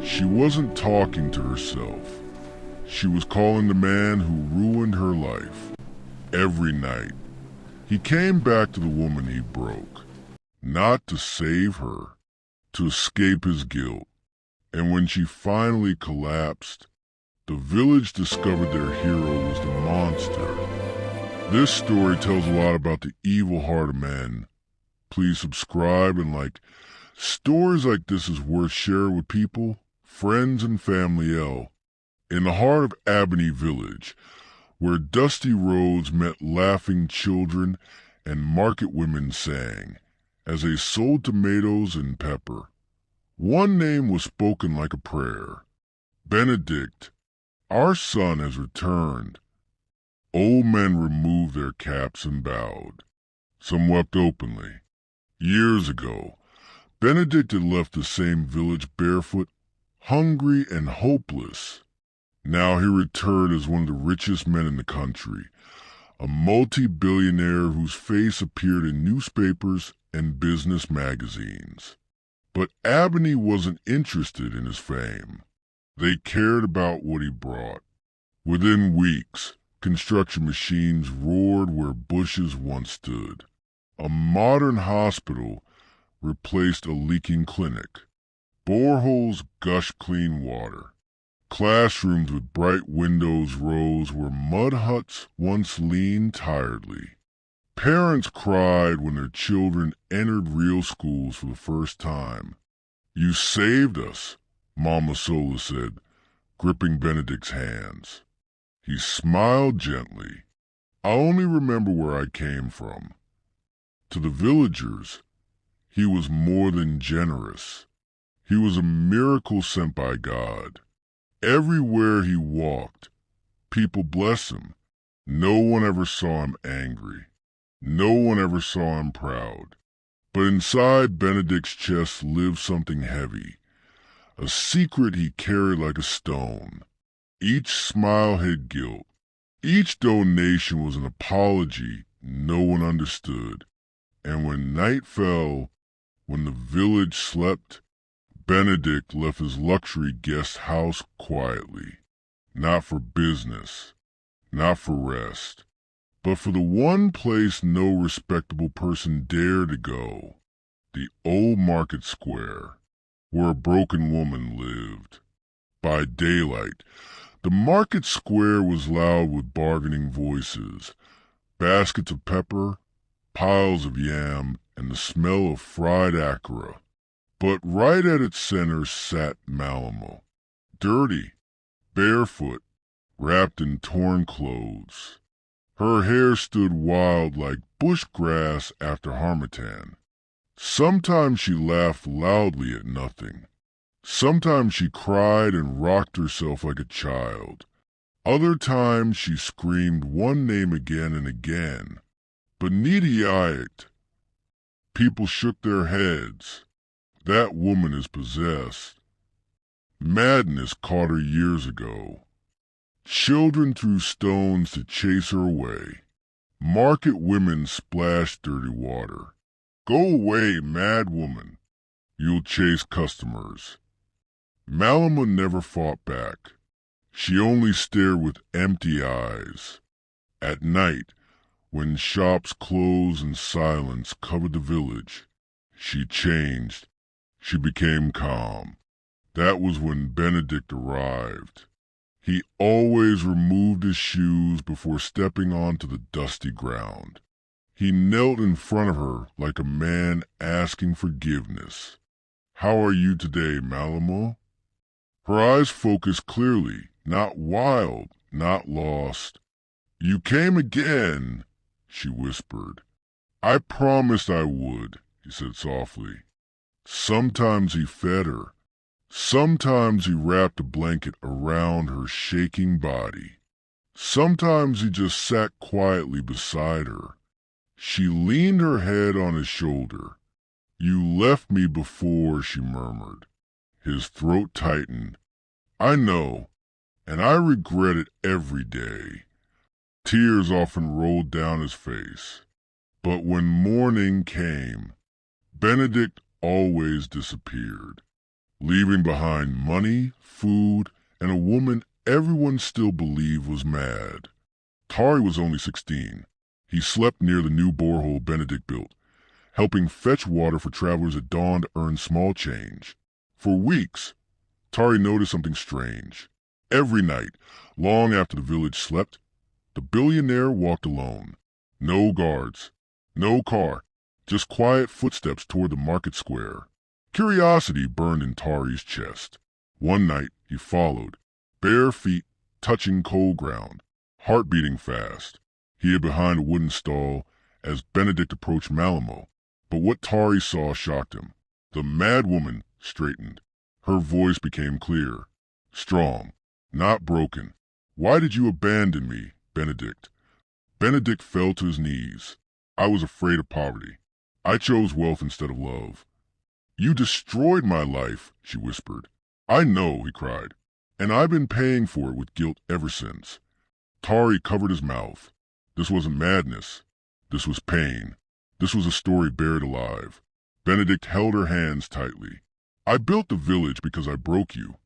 She wasn't talking to herself. She was calling the man who ruined her life. Every night, he came back to the woman he broke, not to save her, to escape his guilt. And when she finally collapsed, the village discovered their hero was the monster. This story tells a lot about the evil heart of men. Please subscribe and like. Stories like this is worth sharing with people, friends, and family. In the heart of Abney Village, where dusty roads met laughing children and market women sang, as they sold tomatoes and pepper. One name was spoken like a prayer. Benedict, our son has returned. Old men removed their caps and bowed. Some wept openly. Years ago, Benedict had left the same village barefoot, hungry and hopeless. Now he returned as one of the richest men in the country, a multi-billionaire whose face appeared in newspapers and business magazines. But Abney wasn't interested in his fame. They cared about what he brought. Within weeks, construction machines roared where bushes once stood. A modern hospital replaced a leaking clinic. Boreholes gushed clean water. Classrooms with bright windows rose where mud huts once leaned tiredly. Parents cried when their children entered real schools for the first time. "You saved us," Mama Sola said, gripping Benedict's hands. He smiled gently. "I only remember where I came from." To the villagers, he was more than generous. He was a miracle sent by God. Everywhere he walked, people blessed him. No one ever saw him angry. No one ever saw him proud. But inside Benedict's chest lived something heavy, a secret he carried like a stone. Each smile hid guilt. Each donation was an apology no one understood. And when night fell, when the village slept, Benedict left his luxury guest house quietly, not for business, not for rest, but for the one place no respectable person dared to go, the old market square, where a broken woman lived. By daylight, the market square was loud with bargaining voices, baskets of pepper, piles of yam, and the smell of fried akara. But right at its center sat Malamo, dirty, barefoot, wrapped in torn clothes. Her hair stood wild like bush grass after harmattan. Sometimes she laughed loudly at nothing. Sometimes she cried and rocked herself like a child. Other times she screamed one name again and again. Benedict. People shook their heads. That woman is possessed. Madness caught her years ago. Children threw stones to chase her away. Market women splashed dirty water. "Go away, mad woman. You'll chase customers." Malama never fought back. She only stared with empty eyes. At night, when shops closed and silence covered the village, she changed. She became calm. That was when Benedict arrived. He always removed his shoes before stepping onto the dusty ground. He knelt in front of her like a man asking forgiveness. "How are you today, Malamo?" Her eyes focused clearly, not wild, not lost. "You came again," she whispered. "I promised I would," he said softly. Sometimes he fed her. Sometimes he wrapped a blanket around her shaking body. Sometimes he just sat quietly beside her. She leaned her head on his shoulder. "You left me before," she murmured. His throat tightened. "I know, and I regret it every day." Tears often rolled down his face. But when morning came, Benedict always disappeared. leaving behind money, food, and a woman everyone still believed was mad. Tari was only 16. He slept near the new borehole Benedict built, helping fetch water for travelers at dawn to earn small change. For weeks, Tari noticed something strange. Every night, long after the village slept, the billionaire walked alone. No guards, no car, just quiet footsteps toward the market square. Curiosity burned in Tari's chest. One night, he followed, bare feet touching cold ground, heart beating fast. He hid behind a wooden stall as Benedict approached Malamo. But what Tari saw shocked him. The mad woman straightened. Her voice became clear, strong, not broken. "Why did you abandon me, Benedict?" Benedict fell to his knees. "I was afraid of poverty. I chose wealth instead of love." "You destroyed my life," she whispered. "I know," he cried, "and I've been paying for it with guilt ever since." Tari covered his mouth. This wasn't madness. This was pain. This was a story buried alive. Benedict held her hands tightly. "I built the village because I broke you."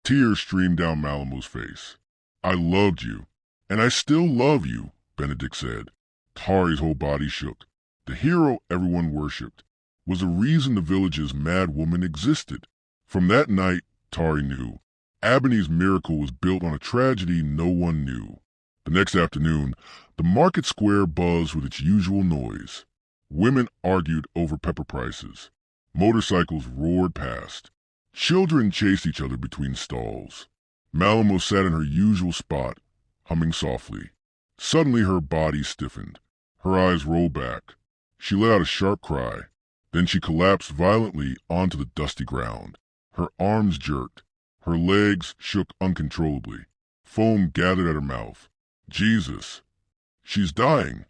Tears streamed down Malamo's face. "I loved you, and I still love you," Benedict said. Tari's whole body shook. The hero everyone worshipped was the reason the village's mad woman existed. From that night, Tari knew. Ebony's miracle was built on a tragedy no one knew. The next afternoon, the market square buzzed with its usual noise. Women argued over pepper prices. Motorcycles roared past. Children chased each other between stalls. Malamo sat in her usual spot, humming softly. Suddenly her body stiffened. Her eyes rolled back. She let out a sharp cry. Then she collapsed violently onto the dusty ground. Her arms jerked. Her legs shook uncontrollably. Foam gathered at her mouth. "Jesus! She's dying!"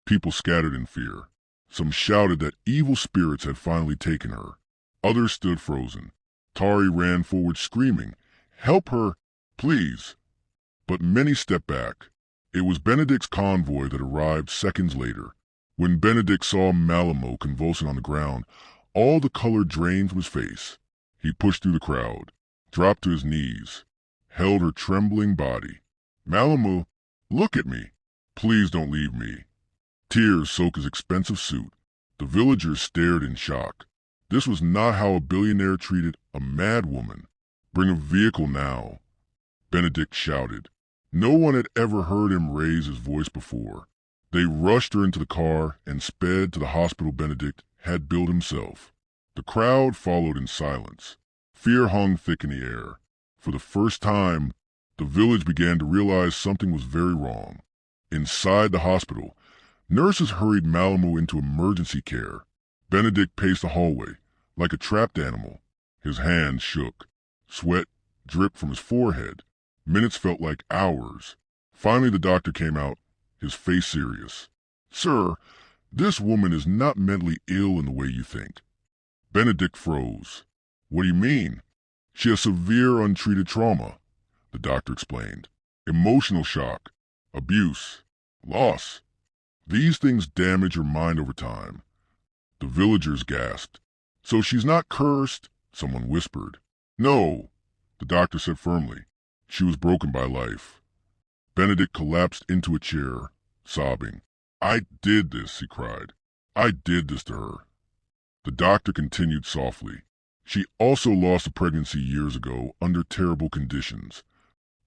People scattered in fear. Some shouted that evil spirits had finally taken her. Others stood frozen. Tari ran forward screaming, "Help her, please!" But many stepped back. It was Benedict's convoy that arrived seconds later. When Benedict saw Malamo convulsing on the ground, all the color drained from his face. He pushed through the crowd, dropped to his knees, held her trembling body. "Malamo, look at me. Please don't leave me." Tears soaked his expensive suit. The villagers stared in shock. This was not how a billionaire treated a mad woman. "Bring a vehicle now," Benedict shouted. No one had ever heard him raise his voice before. They rushed her into the car and sped to the hospital Benedict had built himself. The crowd followed in silence. Fear hung thick in the air. For the first time, the village began to realize something was very wrong. Inside the hospital, nurses hurried Malamo into emergency care. Benedict paced the hallway, like a trapped animal. His hands shook. Sweat dripped from his forehead. Minutes felt like hours. Finally the doctor came out, his face serious. "Sir, this woman is not mentally ill in the way you think." Benedict froze. "What do you mean?" "She has severe untreated trauma," the doctor explained. "Emotional shock, abuse, loss. These things damage her mind over time." The villagers gasped. "So she's not cursed?" someone whispered. "No," the doctor said firmly. "She was broken by life." Benedict collapsed into a chair, sobbing. "I did this," he cried. "I did this to her." The doctor continued softly. "She also lost a pregnancy years ago under terrible conditions."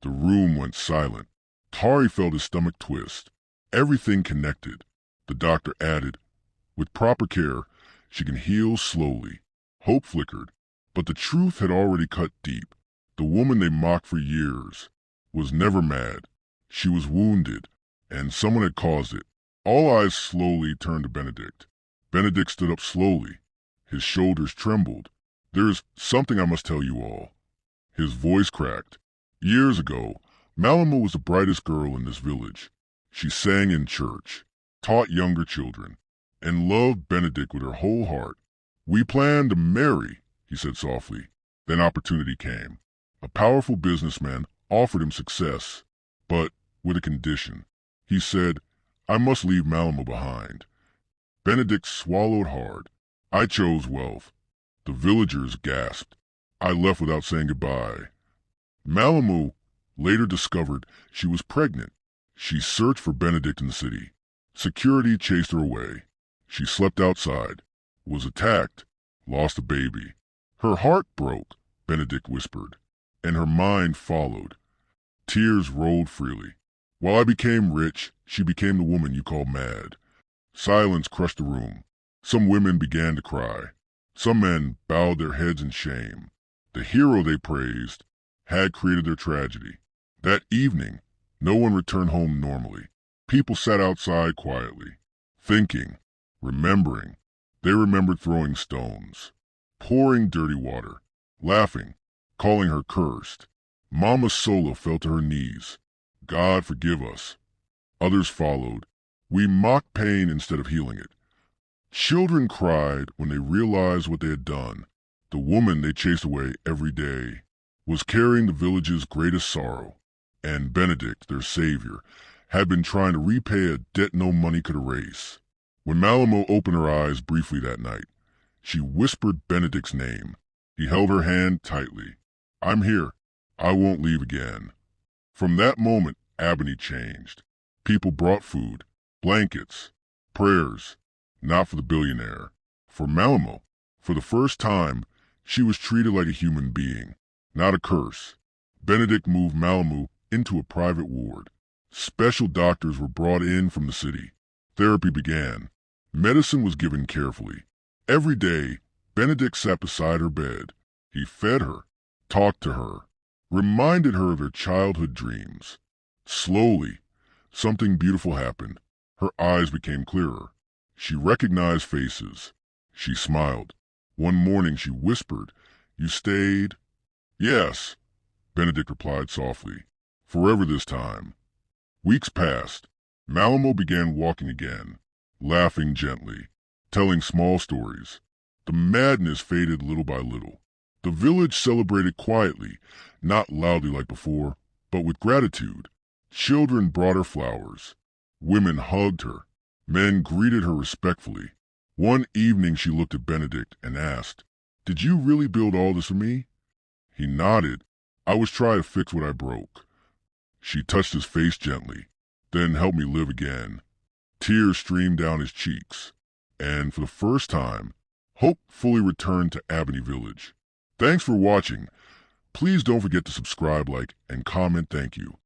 The room went silent. Tari felt his stomach twist. Everything connected. The doctor added, "With proper care, she can heal slowly." Hope flickered, but the truth had already cut deep. The woman they mocked for years was never mad. She was wounded, and someone had caused it. All eyes slowly turned to Benedict. Benedict stood up slowly. His shoulders trembled. "There's something I must tell you all." His voice cracked. "Years ago, Malamo was the brightest girl in this village. She sang in church, taught younger children, and loved Benedict with her whole heart. We planned to marry," he said softly. Then opportunity came. A powerful businessman offered him success, but with a condition. He said, "I must leave Malamo behind." Benedict swallowed hard. "I chose wealth." The villagers gasped. I left without saying goodbye. Malamu later discovered she was pregnant. She searched for Benedict in the city. Security chased her away. She slept outside, was attacked, lost a baby. Her heart broke, Benedict whispered, and her mind followed. Tears rolled freely. While I became rich, she became the woman you call mad. Silence crushed the room. Some women began to cry. Some men bowed their heads in shame. The hero they praised had created their tragedy. That evening, no one returned home normally. People sat outside quietly, thinking, remembering. They remembered throwing stones, pouring dirty water, laughing, calling her cursed. Mama Sola fell to her knees. God forgive us. Others followed. We mocked pain instead of healing it. Children cried when they realized what they had done. The woman they chased away every day was carrying the village's greatest sorrow, and Benedict, their savior, had been trying to repay a debt no money could erase. When Malamo opened her eyes briefly that night, she whispered Benedict's name. He held her hand tightly. I'm here. I won't leave again. From that moment, Albany changed. People brought food, blankets, prayers, not for the billionaire. For Malamo, for the first time, she was treated like a human being, not a curse. Benedict moved Malamo into a private ward. Special doctors were brought in from the city. Therapy began. Medicine was given carefully. Every day, Benedict sat beside her bed. He fed her, talked to her, reminded her of her childhood dreams. Slowly, something beautiful happened. Her eyes became clearer. She recognized faces. She smiled. One morning she whispered, "You stayed?" "Yes," Benedict replied softly. "Forever this time." Weeks passed. Malamo began walking again, laughing gently, telling small stories. The madness faded little by little. The village celebrated quietly, not loudly like before, but with gratitude. Children brought her flowers. Women hugged her. Men greeted her respectfully. One evening she looked at Benedict and asked, "Did you really build all this for me?" He nodded. "I was trying to fix what I broke." She touched his face gently, then helped me live again. Tears streamed down his cheeks, and for the first time, hope fully returned to Albany Village. Thanks for watching. Please don't forget to subscribe, like, and comment. Thank you.